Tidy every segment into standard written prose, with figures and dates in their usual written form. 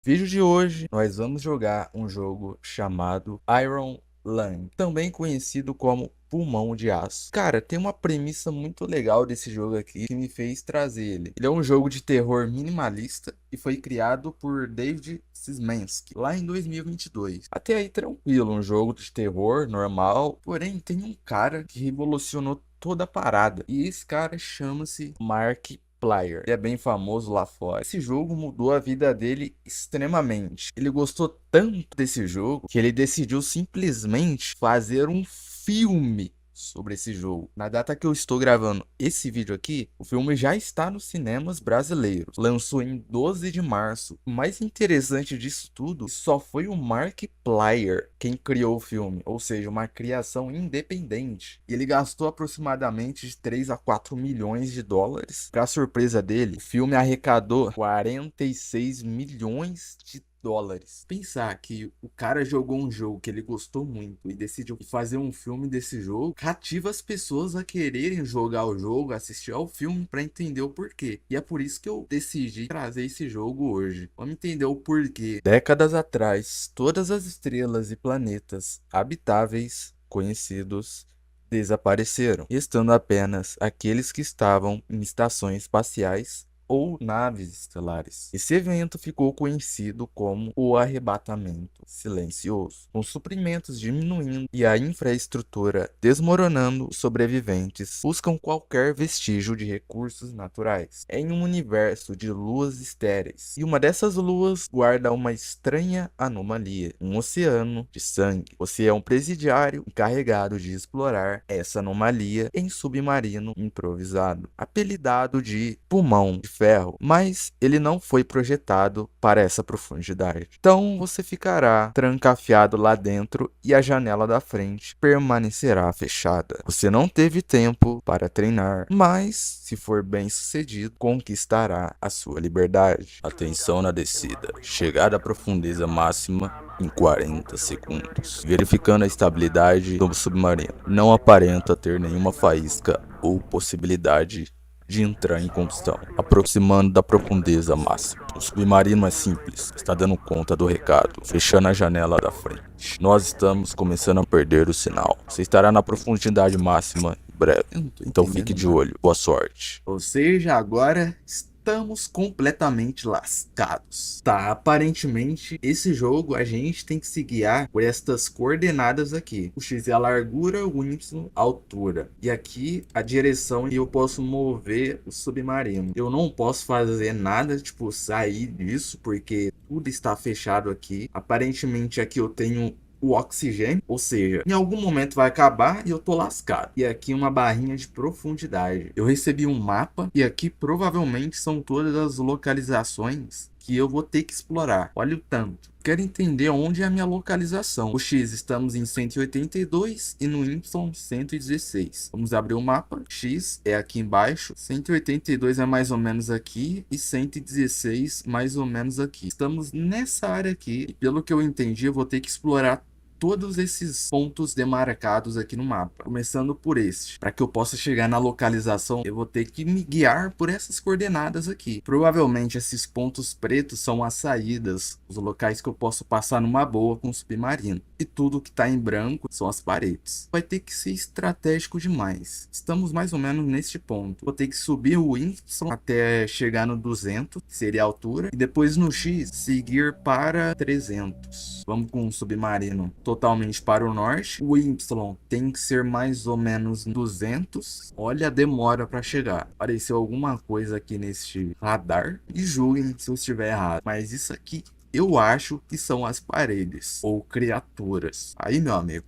Vídeo de hoje, nós vamos jogar um jogo chamado Iron Lung, também conhecido como Pulmão de Aço. Cara, tem uma premissa muito legal desse jogo aqui que me fez trazer ele. Ele é um jogo de terror minimalista e foi criado por David Szymanski lá em 2022. Até aí tranquilo, um jogo de terror normal, porém tem um cara que revolucionou toda a parada. E esse cara chama-se Mark Player. Ele é bem famoso lá fora. Esse jogo mudou a vida dele extremamente. Ele gostou tanto desse jogo que ele decidiu simplesmente fazer um filme sobre esse jogo. Na data que eu estou gravando esse vídeo aqui, o filme já está nos cinemas brasileiros. Lançou em 12 de março. O mais interessante disso tudo, só foi o Markiplier quem criou o filme, ou seja, uma criação independente. E ele gastou aproximadamente de 3 a 4 milhões de dólares. Para surpresa dele, o filme arrecadou 46 milhões de dólares. Pensar que o cara jogou um jogo que ele gostou muito e decidiu fazer um filme desse jogo, cativa as pessoas a quererem jogar o jogo, assistir ao filme para entender o porquê. E é por isso que eu decidi trazer esse jogo hoje. Vamos entender o porquê. Décadas atrás, todas as estrelas e planetas habitáveis conhecidos desapareceram, restando apenas aqueles que estavam em estações espaciais ou naves estelares. Esse evento ficou conhecido como o arrebatamento silencioso, com suprimentos diminuindo e a infraestrutura desmoronando. Os sobreviventes buscam qualquer vestígio de recursos naturais em um universo de luas estéreis, e uma dessas luas guarda uma estranha anomalia, um oceano de sangue. Você é um presidiário encarregado de explorar essa anomalia em submarino improvisado, apelidado de Pulmão de Ferro, mas ele não foi projetado para essa profundidade. Então você ficará trancafiado lá dentro e a janela da frente permanecerá fechada. Você não teve tempo para treinar, mas se for bem sucedido, conquistará a sua liberdade. Atenção na descida. Chegada à profundeza máxima em 40 segundos. Verificando a estabilidade do submarino. Não aparenta ter nenhuma faísca ou possibilidade de entrar em combustão, aproximando da profundeza máxima. O submarino é simples, está dando conta do recado, fechando a janela da frente. Nós estamos começando a perder o sinal. Você estará na profundidade máxima em breve, então fique de olho. Boa sorte. Ou seja, agora estamos completamente lascados. Tá, aparentemente esse jogo a gente tem que se guiar por estas coordenadas aqui. O X é a largura, o Y a altura. E aqui a direção e eu posso mover o submarino. Eu não posso fazer nada, tipo, sair disso, porque tudo está fechado aqui. Aparentemente aqui eu tenho o oxigênio, ou seja, em algum momento vai acabar e eu tô lascado. E aqui uma barrinha de profundidade. Eu recebi um mapa e aqui provavelmente são todas as localizações que eu vou ter que explorar. Olha o tanto. Quero entender onde é a minha localização. O X estamos em 182 e no Y 116. Vamos abrir o mapa. X é aqui embaixo, 182 é mais ou menos aqui e 116 mais ou menos aqui. Estamos nessa área aqui e pelo que eu entendi eu vou ter que explorar todos esses pontos demarcados aqui no mapa, começando por este. Para que eu possa chegar na localização, eu vou ter que me guiar por essas coordenadas aqui. Provavelmente esses pontos pretos são as saídas, os locais que eu posso passar numa boa com o submarino. E tudo que está em branco são as paredes. Vai ter que ser estratégico demais. Estamos mais ou menos neste ponto. Vou ter que subir o Y até chegar no 200, que seria a altura, e depois no X seguir para 300. Vamos com o submarino totalmente para o norte. O Y tem que ser mais ou menos 200. Olha a demora para chegar. Apareceu alguma coisa aqui neste radar. E julguem se eu estiver errado. Mas isso aqui eu acho que são as paredes. Ou criaturas. Aí, meu amigo,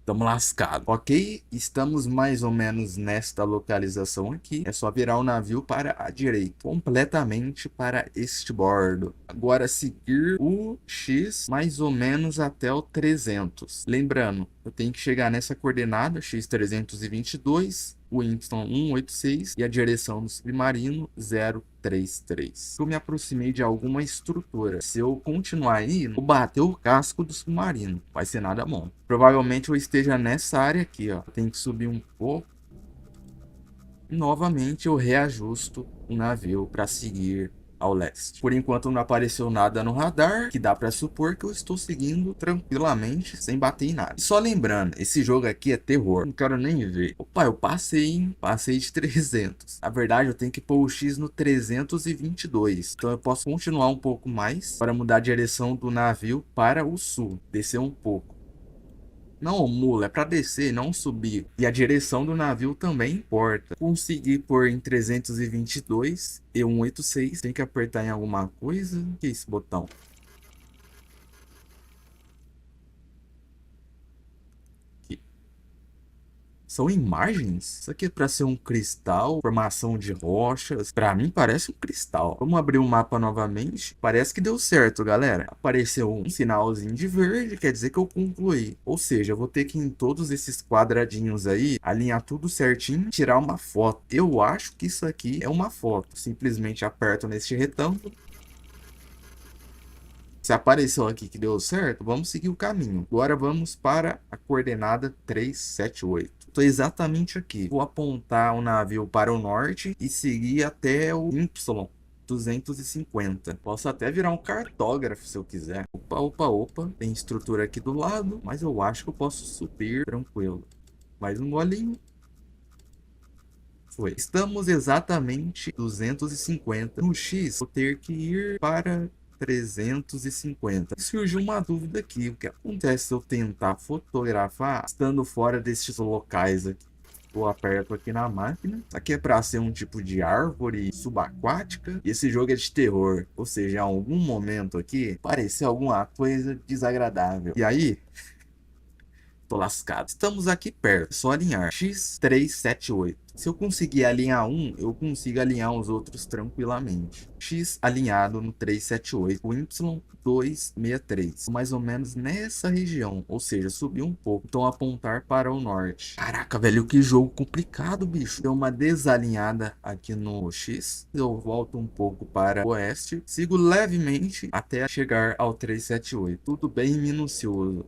estamos lascados. Ok, estamos mais ou menos nesta localização aqui. É só virar o navio para a direita, completamente para este bordo. Agora seguir o X mais ou menos até o 300. Lembrando, eu tenho que chegar nessa coordenada, X 322, o Y 186 e a direção do submarino 033. Eu me aproximei de alguma estrutura. Se eu continuar aí, vou bater o casco do submarino. Vai ser nada bom. Provavelmente eu esteja nessa área aqui, ó. Tem que subir um pouco. Novamente eu reajusto o navio para seguir ao leste. Por enquanto não apareceu nada no radar, que dá pra supor que eu estou seguindo tranquilamente, sem bater em nada. E só lembrando, esse jogo aqui é terror, não quero nem ver. Opa, eu passei, hein? Passei de 300. Na verdade, eu tenho que pôr o X no 322. Então eu posso continuar um pouco mais para mudar a direção do navio para o sul, descer um pouco. Não, mula, é pra descer, não subir. E a direção do navio também importa. Consegui pôr em 322 e 186. Tem que apertar em alguma coisa. O que é esse botão? São imagens? Isso aqui é para ser um cristal, formação de rochas. Para mim parece um cristal. Vamos abrir o mapa novamente. Parece que deu certo, galera. Apareceu um sinalzinho de verde, quer dizer que eu concluí. Ou seja, eu vou ter que ir em todos esses quadradinhos aí, alinhar tudo certinho, tirar uma foto. Eu acho que isso aqui é uma foto. Simplesmente aperto neste retângulo. Se apareceu aqui que deu certo, vamos seguir o caminho. Agora vamos para a coordenada 378. Estou exatamente aqui. Vou apontar o navio para o norte e seguir até o Y 250. Posso até virar um cartógrafo se eu quiser. Opa, opa, opa. Tem estrutura aqui do lado, mas eu acho que eu posso subir tranquilo. Mais um golinho. Foi. Estamos exatamente 250. No X, vou ter que ir para 350. Surgiu uma dúvida aqui. O que acontece se eu tentar fotografar estando fora destes locais aqui? Eu aperto aqui na máquina. Isso aqui é para ser um tipo de árvore subaquática. E esse jogo é de terror. Ou seja, em algum momento aqui, pareceu alguma coisa desagradável. E aí, tô lascado. Estamos aqui perto. É só alinhar. X378. Se eu conseguir alinhar um, eu consigo alinhar os outros tranquilamente. X alinhado no 378. O Y263. Mais ou menos nessa região. Ou seja, subiu um pouco. Então apontar para o norte. Caraca, velho, que jogo complicado, bicho. Deu uma desalinhada aqui no X. Eu volto um pouco para o oeste. Sigo levemente até chegar ao 378. Tudo bem minucioso.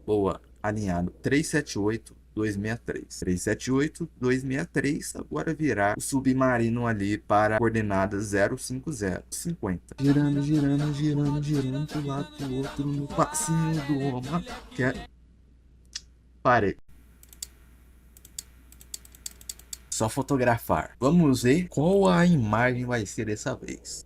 Boa. Alinhado 378 263. 378 263. Agora virar o submarino ali para a coordenada 050. 50. Girando, girando, girando, girando pro lado pro outro no passinho do Oma. Que é... Parei. Só fotografar. Vamos ver qual a imagem vai ser dessa vez.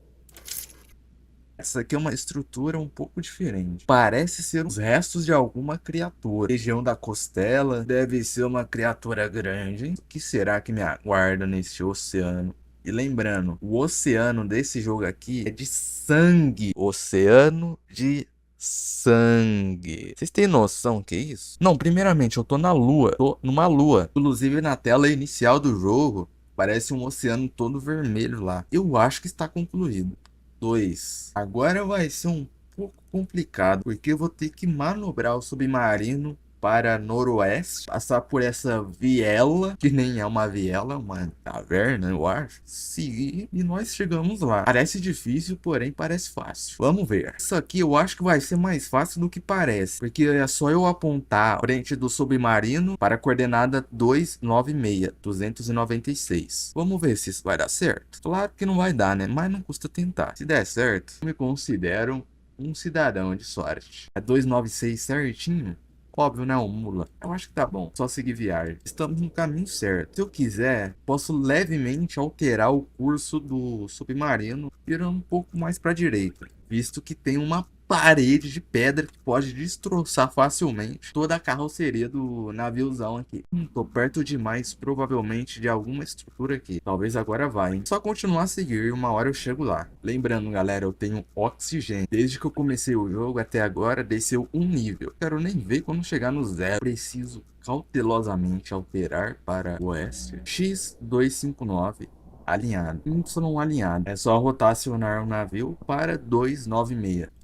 Essa aqui é uma estrutura um pouco diferente. Parece ser os restos de alguma criatura. Região da costela. Deve ser uma criatura grande. O que será que me aguarda nesse oceano? E lembrando, o oceano desse jogo aqui é de sangue. Oceano de sangue. Vocês têm noção que é isso? Não, primeiramente, eu tô na lua. Tô numa lua. Inclusive, na tela inicial do jogo, parece um oceano todo vermelho lá. Eu acho que está concluído. 2. Agora vai ser um pouco complicado, porque eu vou ter que manobrar o submarino para noroeste, passar por essa viela, que nem é uma viela, é uma caverna, eu acho. Seguir e nós chegamos lá. Parece difícil, porém parece fácil. Vamos ver. Isso aqui eu acho que vai ser mais fácil do que parece, porque é só eu apontar a frente do submarino para a coordenada 296, 296. Vamos ver se isso vai dar certo. Claro que não vai dar, né? Mas não custa tentar. Se der certo, eu me considero um cidadão de sorte. É 296 certinho? Óbvio, né? Um mula. Eu acho que tá bom. Só seguir viagem. Estamos no caminho certo. Se eu quiser, posso levemente alterar o curso do submarino, virando um pouco mais para a direita, visto que tem uma parede de pedra que pode destroçar facilmente toda a carroceria do naviozão aqui. Tô perto demais, provavelmente, de alguma estrutura aqui. Talvez agora vai, hein? Só continuar a seguir e uma hora eu chego lá. Lembrando, galera, eu tenho oxigênio. Desde que eu comecei o jogo até agora, desceu um nível. Quero nem ver quando chegar no zero. Preciso cautelosamente alterar para o oeste. X259. Alinhado. Y alinhado. É só rotacionar o navio para 296.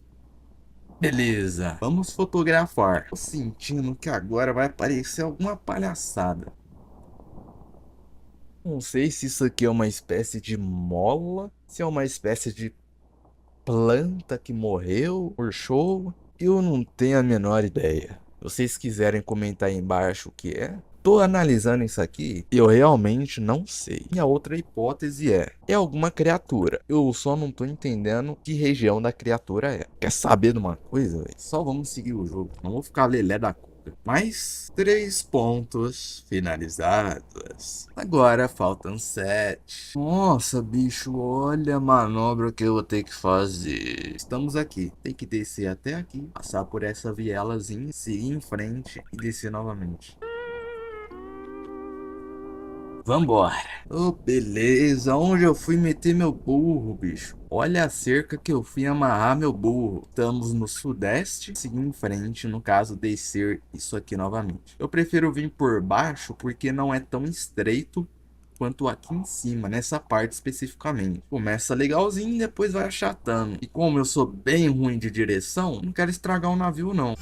Beleza, vamos fotografar. Tô sentindo que agora vai aparecer alguma palhaçada. Não sei se isso aqui é uma espécie de mola, se é uma espécie de planta que morreu, murchou. Eu não tenho a menor ideia. Se vocês quiserem comentar aí embaixo o que é, tô analisando isso aqui e eu realmente não sei. Minha outra hipótese é alguma criatura. Eu só não tô entendendo que região da criatura é. Quer saber de uma coisa, velho? Só vamos seguir o jogo. Não vou ficar lelé da cuca. Mais 3 pontos finalizados. Agora faltam 7. Nossa, bicho, olha a manobra que eu vou ter que fazer. Estamos aqui. Tem que descer até aqui, passar por essa vielazinha, seguir em frente e descer novamente. Vambora. Ô, beleza. Onde eu fui meter meu burro, bicho? Olha a cerca que eu fui amarrar meu burro. Estamos no sudeste. Seguir em frente, no caso, descer isso aqui novamente. Eu prefiro vir por baixo porque não é tão estreito quanto aqui em cima, nessa parte especificamente. Começa legalzinho e depois vai achatando. E como eu sou bem ruim de direção, não quero estragar o navio, não.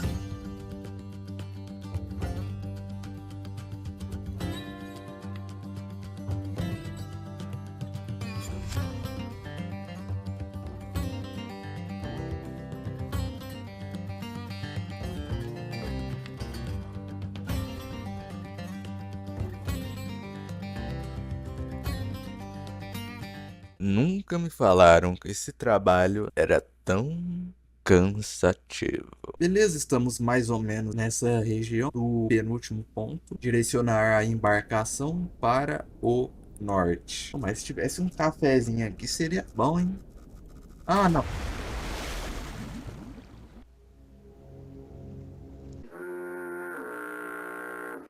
Nunca me falaram que esse trabalho era tão cansativo. Beleza, estamos mais ou menos nessa região do penúltimo ponto. Direcionar a embarcação para o norte. Mas se tivesse um cafezinho aqui seria bom, hein? Ah, não.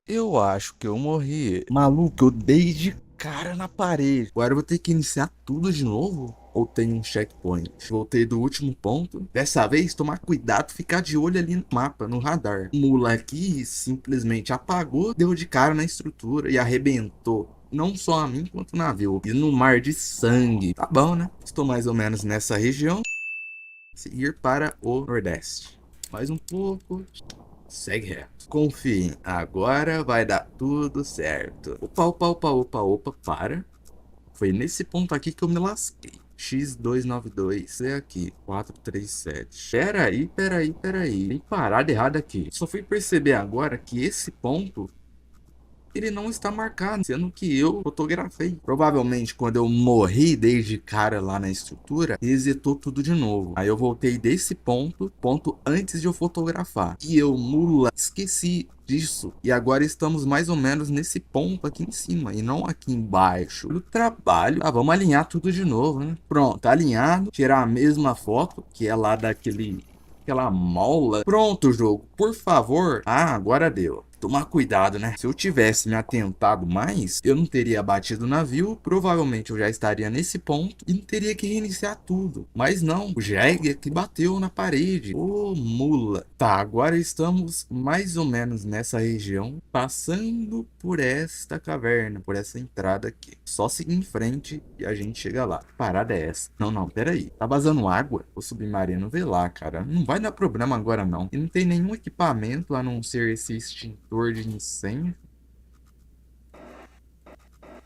Eu acho que eu morri. Maluco, eu dei de cara na parede. Agora eu vou ter que iniciar tudo de novo? Ou tem um checkpoint? Voltei do último ponto. Dessa vez, tomar cuidado, ficar de olho ali no mapa, no radar. O mula aqui simplesmente apagou, deu de cara na estrutura e arrebentou. Não só a mim, quanto o navio. E no mar de sangue. Tá bom, né? Estou mais ou menos nessa região. Seguir para o nordeste. Mais um pouco. Segue reto. Confiem, agora vai dar tudo certo. Opa, opa, opa, opa, opa, para. Foi nesse ponto aqui que eu me lasquei. X292, é aqui, 437. Peraí. Tem parada errada aqui. Só fui perceber agora que esse ponto ele não está marcado, sendo que eu fotografei. Provavelmente quando eu morri desde cara lá na estrutura, resetou tudo de novo. Aí eu voltei desse ponto antes de eu fotografar. E eu, mula, esqueci disso. E agora estamos mais ou menos nesse ponto aqui em cima e não aqui embaixo. O trabalho. Ah, vamos alinhar tudo de novo, né? Pronto, tá alinhado. Tirar a mesma foto, que é lá aquela mola. Pronto, jogo. Por favor. Ah, agora deu. Tomar cuidado, né? Se eu tivesse me atentado mais, eu não teria batido o navio, provavelmente eu já estaria nesse ponto e não teria que reiniciar tudo. Mas não, o jegue que bateu na parede. Ô, mula. Tá, agora estamos mais ou menos nessa região, passando por esta caverna, por essa entrada aqui. Só seguir em frente e a gente chega lá. Que parada é essa? Não, peraí. Tá vazando água? O submarino vê lá, cara. Não vai dar problema agora, não. E não tem nenhum equipamento a não ser esse extintor de incêndio.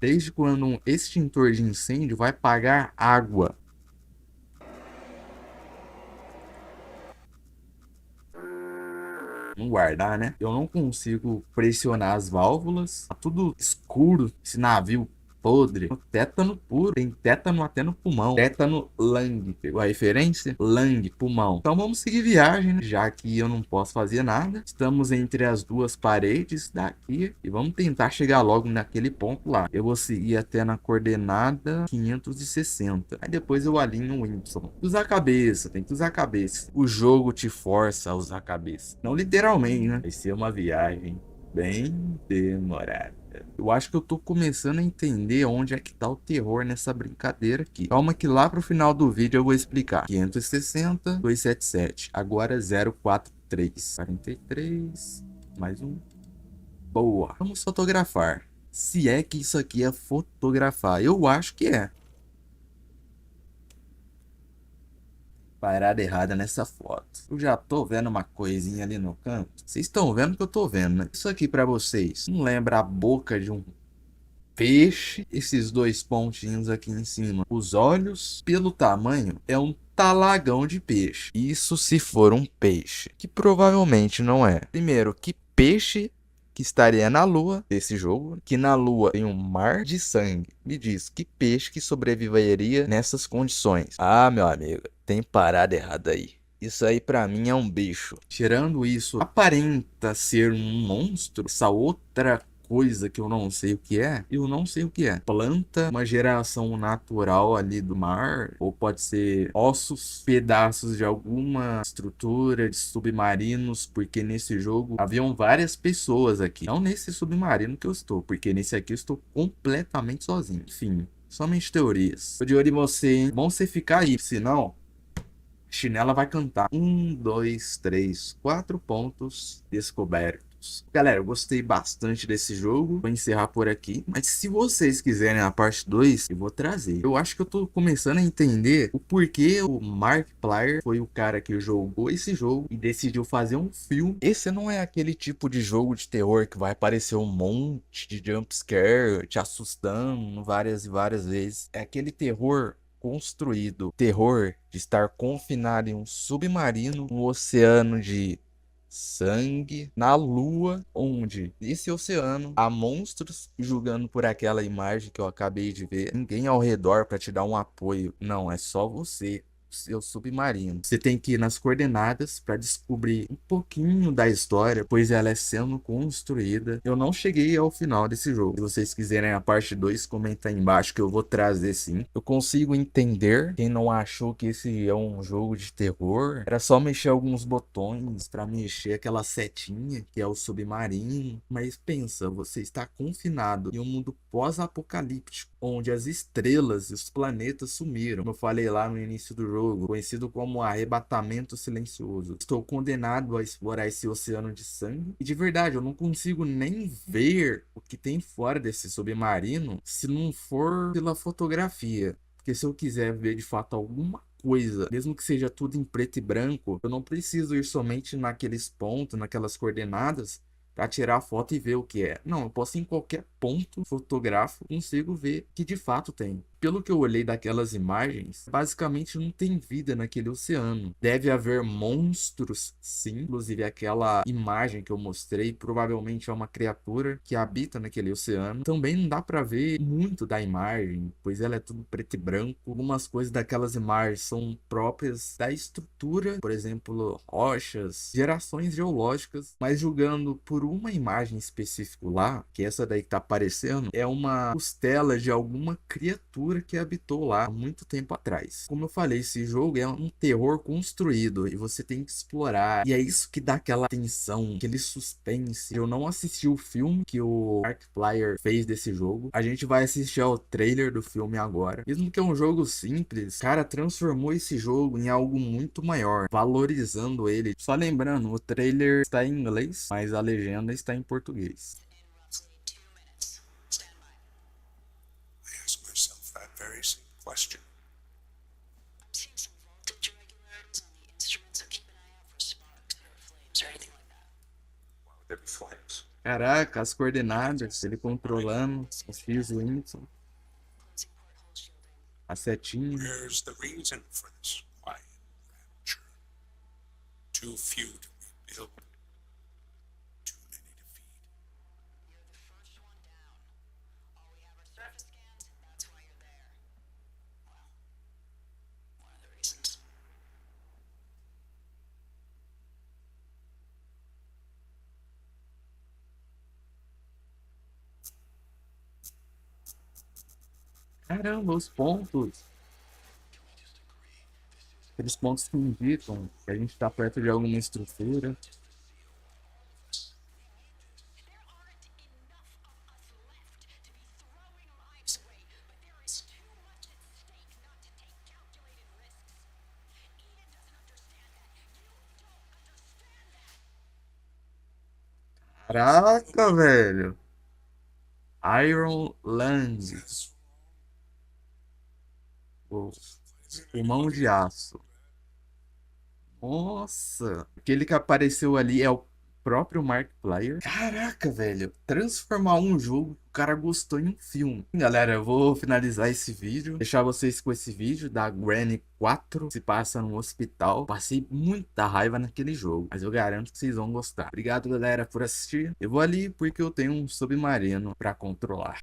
Desde quando um extintor de incêndio vai pagar água? Vamos guardar, né? Eu não consigo pressionar as válvulas. Tá tudo escuro. Esse navio podre. Tétano puro. Tem tétano até no pulmão. Tétano Lang. Pegou a referência? Lang, pulmão. Então vamos seguir viagem, né? Já que eu não posso fazer nada. Estamos entre as duas paredes daqui. E vamos tentar chegar logo naquele ponto lá. Eu vou seguir até na coordenada 560. Aí depois eu alinho o Y. Usar a cabeça. Tem que usar a cabeça. O jogo te força a usar a cabeça. Não literalmente, né? Vai ser uma viagem bem demorada. Eu acho que eu tô começando a entender onde é que tá o terror nessa brincadeira aqui. Calma que lá pro final do vídeo eu vou explicar. 560, 277. Agora 043. 43. Mais um. Boa. Vamos fotografar. Se é que isso aqui é fotografar. Eu acho que é. Parada errada nessa foto. Eu já tô vendo uma coisinha ali no canto. Vocês estão vendo que eu tô vendo, né? Isso aqui pra vocês não lembra a boca de um peixe? Esses dois pontinhos aqui em cima. Os olhos, pelo tamanho, é um talagão de peixe. Isso se for um peixe, que provavelmente não é. Primeiro, que peixe que estaria na lua desse jogo, que na lua tem um mar de sangue. Me diz, que peixe que sobreviveria nessas condições? Ah, meu amigo, tem parada errada aí. Isso aí pra mim é um bicho. Tirando isso, aparenta ser um monstro. Essa outra coisa que eu não sei o que é, eu não sei o que é. Planta, uma geração natural ali do mar, ou pode ser ossos, pedaços de alguma estrutura de submarinos, porque nesse jogo haviam várias pessoas aqui. Não nesse submarino que eu estou, porque nesse aqui eu estou completamente sozinho. Enfim, somente teorias. Tô de olho em você, hein? Bom você ficar aí, senão Chinela vai cantar. 1, 2, 3, 4 pontos descobertos. Galera, eu gostei bastante desse jogo. Vou encerrar por aqui. Mas se vocês quiserem a parte 2, eu vou trazer. Eu acho que eu tô começando a entender o porquê o Markiplier foi o cara que jogou esse jogo e decidiu fazer um filme. Esse não é aquele tipo de jogo de terror que vai aparecer um monte de jumpscare te assustando várias e várias vezes. É aquele terror construído, terror de estar confinado em um submarino, um oceano de sangue, na lua, onde nesse oceano há monstros julgando por aquela imagem que eu acabei de ver. Ninguém ao redor para te dar um apoio. Não, é só você. Seu submarino. Você tem que ir nas coordenadas para descobrir um pouquinho da história, pois ela é sendo construída. Eu não cheguei ao final desse jogo. Se vocês quiserem a parte 2, comenta aí embaixo que eu vou trazer sim. Eu consigo entender quem não achou que esse é um jogo de terror. Era só mexer alguns botões para mexer aquela setinha que é o submarino. Mas pensa, você está confinado em um mundo pós-apocalíptico, onde as estrelas e os planetas sumiram. Como eu falei lá no início do jogo, conhecido como arrebatamento silencioso. Estou condenado a explorar esse oceano de sangue. E de verdade, eu não consigo nem ver o que tem fora desse submarino se não for pela fotografia. Porque se eu quiser ver de fato alguma coisa, mesmo que seja tudo em preto e branco, eu não preciso ir somente naqueles pontos, naquelas coordenadas, para tirar a foto e ver o que é. Não, eu posso ir em qualquer ponto fotográfico, consigo ver que de fato tem. Pelo que eu olhei daquelas imagens, basicamente não tem vida naquele oceano. Deve haver monstros, sim. Inclusive aquela imagem que eu mostrei, provavelmente é uma criatura que habita naquele oceano. Também não dá para ver muito da imagem, pois ela é tudo preto e branco. Algumas coisas daquelas imagens são próprias da estrutura, por exemplo, rochas, gerações geológicas, mas julgando por uma imagem específica lá, que essa daí que tá aparecendo, é uma costela de alguma criatura que habitou lá há muito tempo atrás. Como eu falei, esse jogo é um terror construído e você tem que explorar. E é isso que dá aquela tensão, aquele suspense. Eu não assisti o filme que o Markiplier fez desse jogo. A gente vai assistir ao trailer do filme agora. Mesmo que é um jogo simples, cara, transformou esse jogo em algo muito maior, valorizando ele. Só lembrando, o trailer está em inglês, mas a legenda está em português. I ask myself that very same question. I'm seeing some voltage irregularities on the instruments, so keep an eye out for sparks or flames or anything like that. Why would there be flames? Caraca, as coordenadas, ele controlando os fios Winson, Closing porthole shielding. a setinha. Where's the reason for this quiet rapture? Too few to rebuild, too many to feed. You're the first one down. All we have are surface scans, that's why you're there. Well, one of the reasons. Caramba, os pontos. Aqueles pontos que indicam que a gente está perto de alguma estrutura. There aren't enough of us left to be throwing lives away, but there is too much at stake not to take calculated risks. Eden doesn't understand that. You don't understand that. Caraca, velho. Iron Land. O pulmão de aço. Nossa. Aquele que apareceu ali é o próprio Markiplier. Caraca, velho, transformar um jogo que o cara gostou em um filme. Galera, eu vou finalizar esse vídeo, deixar vocês com esse vídeo da Granny 4, se passa no hospital. Passei muita raiva naquele jogo, mas eu garanto que vocês vão gostar. Obrigado, galera, por assistir. Eu vou ali porque eu tenho um submarino pra controlar.